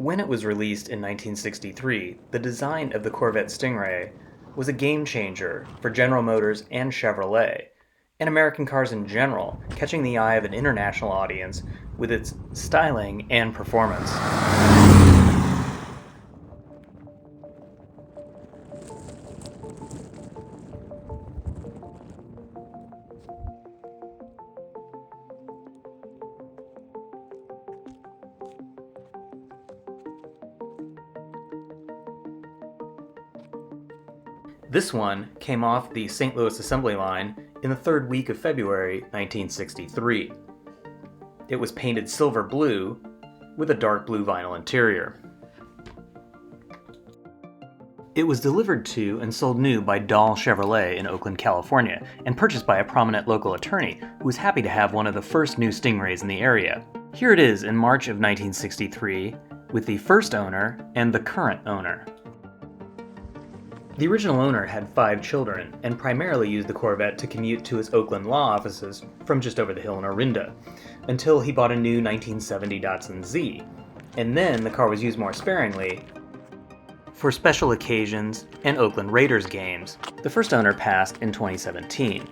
When it was released in 1963, the design of the Corvette Sting Ray was a game changer for General Motors and Chevrolet, and American cars in general, catching the eye of an international audience with its styling and performance. This one came off the St. Louis assembly line in the third week of February 1963. It was painted silver blue with a dark blue vinyl interior. It was delivered to and sold new by Dahl Chevrolet in Oakland, California, and purchased by a prominent local attorney who was happy to have one of the first new Stingrays in the area. Here it is in March of 1963 with the first owner and the current owner. The original owner had 5 children and primarily used the Corvette to commute to his Oakland law offices from just over the hill in Orinda, until he bought a new 1970 Datsun Z, and then the car was used more sparingly for special occasions and Oakland Raiders games. The first owner passed in 2017,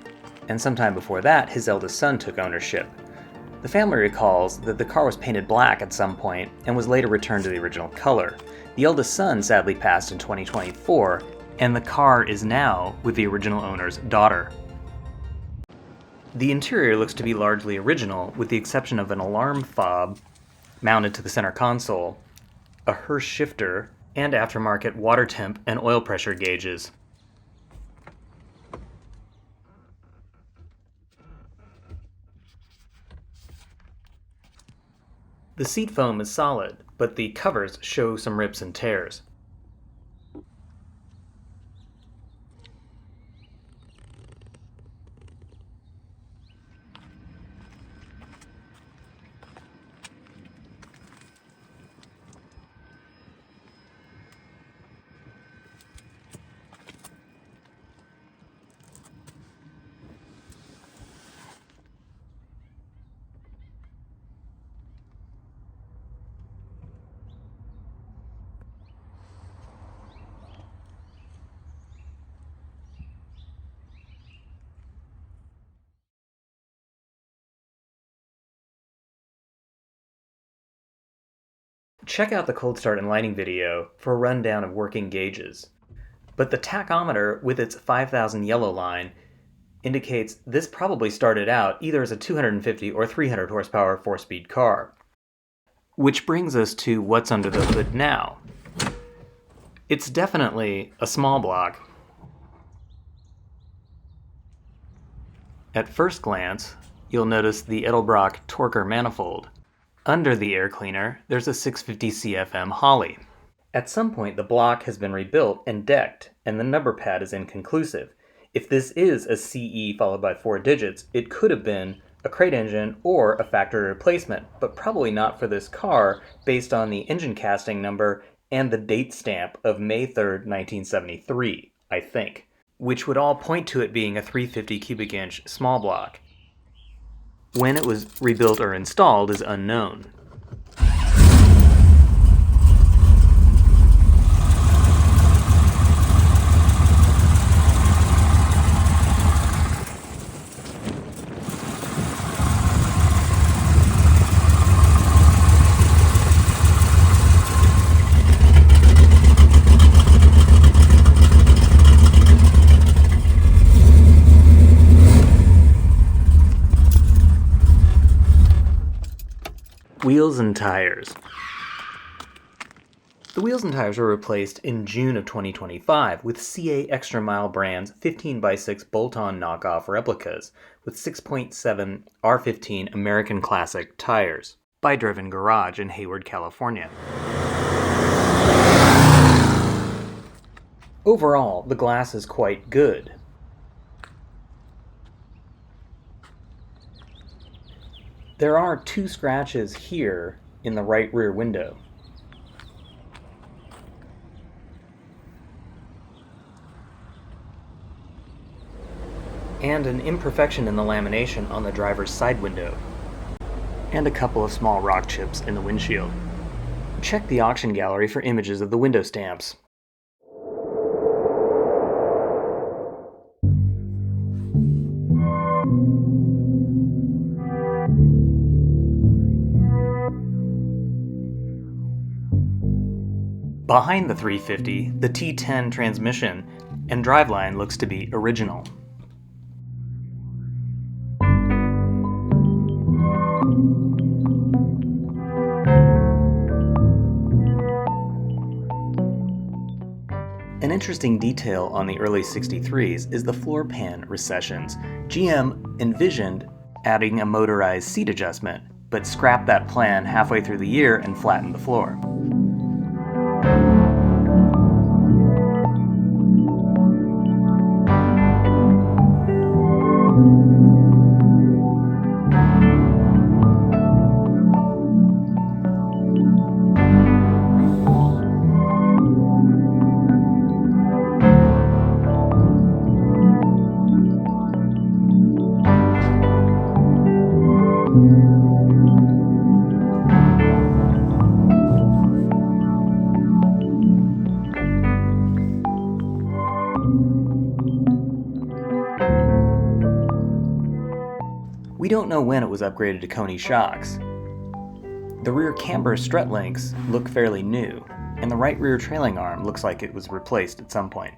and sometime before that his eldest son took ownership. The family recalls that the car was painted black at some point and was later returned to the original color. The eldest son sadly passed in 2024, and the car is now with the original owner's daughter. The interior looks to be largely original, with the exception of an alarm fob mounted to the center console, a Hurst shifter, and aftermarket water temp and oil pressure gauges. The seat foam is solid, but the covers show some rips and tears. Check out the cold start and lighting video for a rundown of working gauges. But the tachometer with its 5000 yellow line indicates this probably started out either as a 250 or 300 horsepower 4-speed car. Which brings us to what's under the hood now. It's definitely a small block. At first glance, you'll notice the Edelbrock Torker manifold. Under the air cleaner, there's a 650 CFM Holley. At some point, the block has been rebuilt and decked, and the number pad is inconclusive. If this is a CE followed by 4 digits, it could have been a crate engine or a factory replacement, but probably not for this car based on the engine casting number and the date stamp of May 3rd, 1973, I think, which would all point to it being a 350 cubic inch small block. When it was rebuilt or installed is unknown. Wheels and tires. The wheels and tires were replaced in June of 2025 with CA Extra Mile brand's 15x6 bolt-on knockoff replicas with 6.7 R15 American Classic tires by Driven Garage in Hayward, California. Overall, the glass is quite good. There are 2 scratches here in the right rear window. And an imperfection in the lamination on the driver's side window. And a couple of small rock chips in the windshield. Check the auction gallery for images of the window stamps. Behind the 350, the T10 transmission and driveline looks to be original. An interesting detail on the early 63s is the floor pan recessions. GM envisioned adding a motorized seat adjustment, but scrapped that plan halfway through the year and flattened the floor. We don't know when it was upgraded to Coney shocks. The rear camber strut links look fairly new, and the right rear trailing arm looks like it was replaced at some point.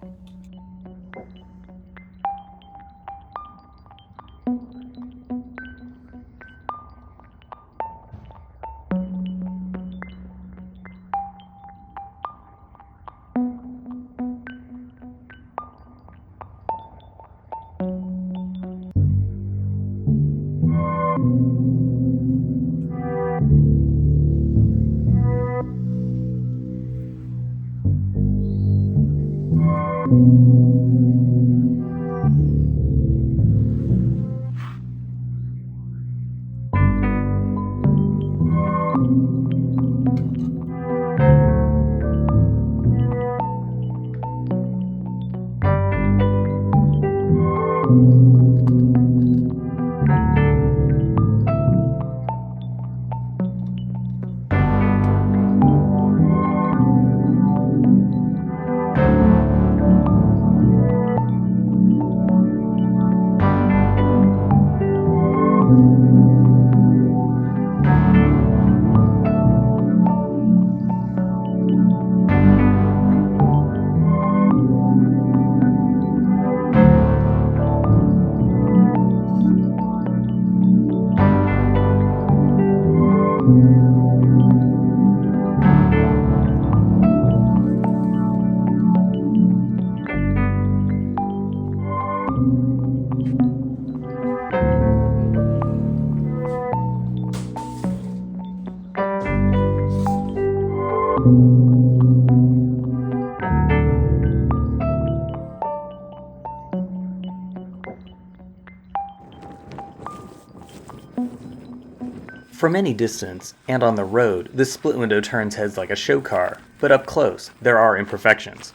From any distance, and on the road, this split window turns heads like a show car, but up close, there are imperfections.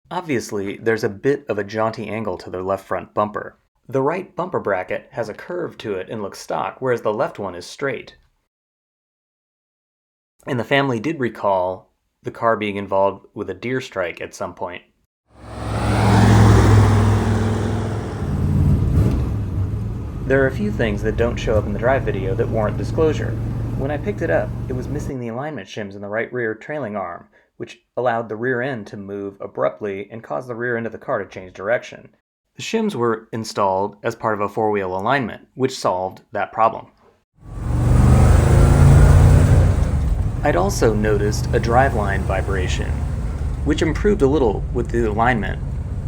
Obviously, there's a bit of a jaunty angle to the left front bumper. The right bumper bracket has a curve to it and looks stock, whereas the left one is straight. And the family did recall the car being involved with a deer strike at some point. There are a few things that don't show up in the drive video that warrant disclosure. When I picked it up, it was missing the alignment shims in the right rear trailing arm, which allowed the rear end to move abruptly and caused the rear end of the car to change direction. The shims were installed as part of a four-wheel alignment, which solved that problem. I'd also noticed a driveline vibration, which improved a little with the alignment,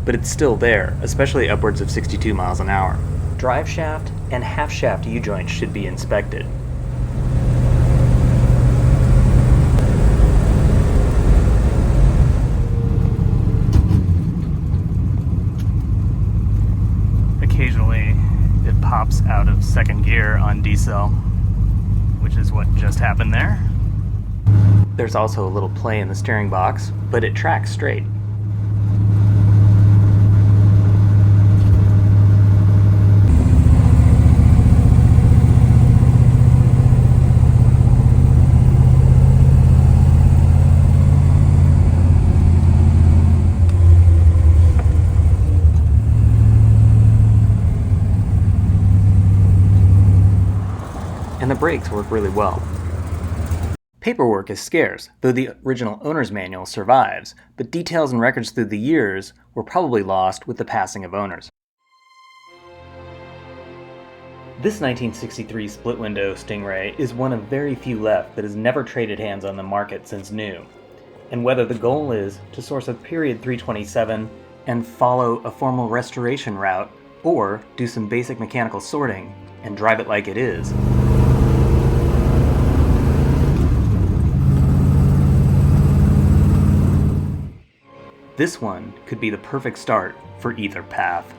but it's still there, especially upwards of 62 miles an hour. Drive shaft and half shaft U-joints should be inspected. Occasionally it pops out of second gear on diesel, which is what just happened there. There's also a little play in the steering box, but it tracks straight. And the brakes work really well. Paperwork is scarce, though the original owner's manual survives, but details and records through the years were probably lost with the passing of owners. This 1963 split-window Sting Ray is one of very few left that has never traded hands on the market since new. And whether the goal is to source a period 327 and follow a formal restoration route, or do some basic mechanical sorting and drive it like it is, this one could be the perfect start for either path.